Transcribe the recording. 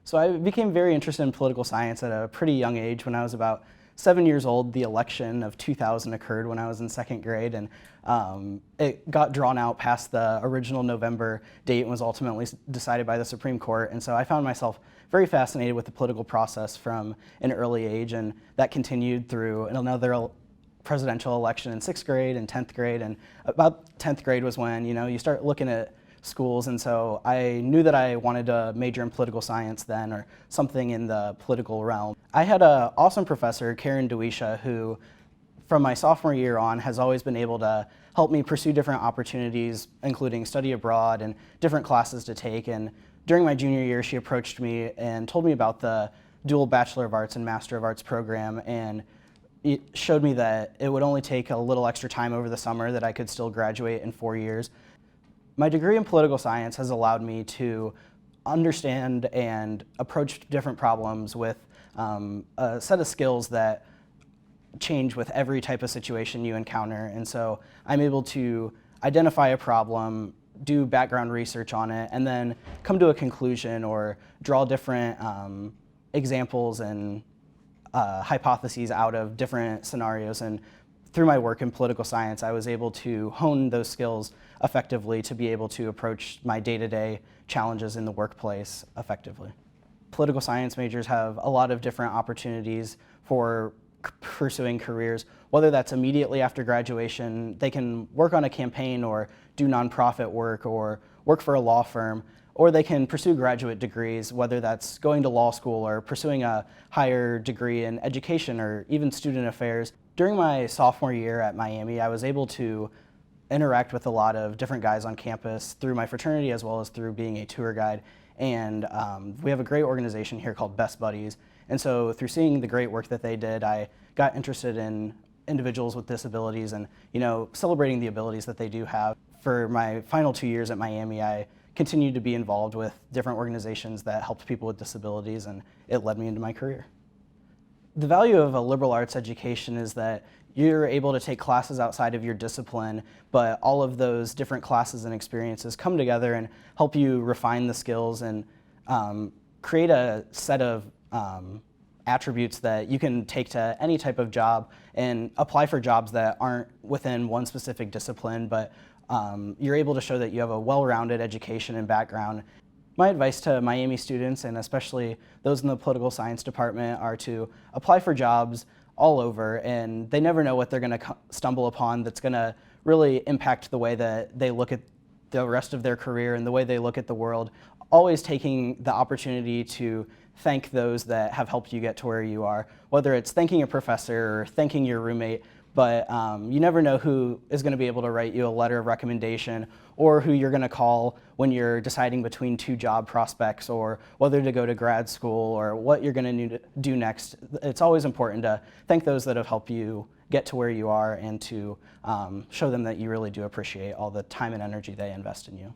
So I became very interested in political science at a pretty young age. When I was about 7 years old, the election of 2000 occurred when I was in second grade, and it got drawn out past the original November date and was ultimately decided by the Supreme Court. And so I found myself very fascinated with the political process from an early age, and that continued through another presidential election in 6th grade and 10th grade. And about 10th grade was when you start looking at schools, and so I knew that I wanted to major in political science then, or something in the political realm. I had an awesome professor, Karen Dewisha, who from my sophomore year on has always been able to help me pursue different opportunities, including study abroad and different classes to take. And during my junior year, she approached me and told me about the dual Bachelor of Arts and Master of Arts program, and it showed me that it would only take a little extra time over the summer, that I could still graduate in 4 years. My degree in political science has allowed me to understand and approach different problems with a set of skills that change with every type of situation you encounter. And so I'm able to identify a problem, do background research on it, and then come to a conclusion or draw different examples and hypotheses out of different scenarios. And through my work in political science, I was able to hone those skills effectively to be able to approach my day-to-day challenges in the workplace effectively. Political science majors have a lot of different opportunities for pursuing careers, whether that's immediately after graduation. They can work on a campaign or do nonprofit work or work for a law firm, or they can pursue graduate degrees, whether that's going to law school or pursuing a higher degree in education or even student affairs. During my sophomore year at Miami, I was able to interact with a lot of different guys on campus through my fraternity as well as through being a tour guide. And we have a great organization here called Best Buddies. And so through seeing the great work that they did, I got interested in individuals with disabilities and celebrating the abilities that they do have. For my final 2 years at Miami, I continued to be involved with different organizations that helped people with disabilities, and it led me into my career. The value of a liberal arts education is that you're able to take classes outside of your discipline, but all of those different classes and experiences come together and help you refine the skills and create a set of attributes that you can take to any type of job and apply for jobs that aren't within one specific discipline, but you're able to show that you have a well-rounded education and background. My advice to Miami students, and especially those in the political science department, are to apply for jobs all over, and they never know what they're going to stumble upon that's going to really impact the way that they look at the rest of their career and the way they look at the world. Always taking the opportunity to thank those that have helped you get to where you are, whether it's thanking a professor or thanking your roommate. But you never know who is going to be able to write you a letter of recommendation, or who you're going to call when you're deciding between two job prospects, or whether to go to grad school, or what you're going to do next. It's always important to thank those that have helped you get to where you are, and to show them that you really do appreciate all the time and energy they invest in you.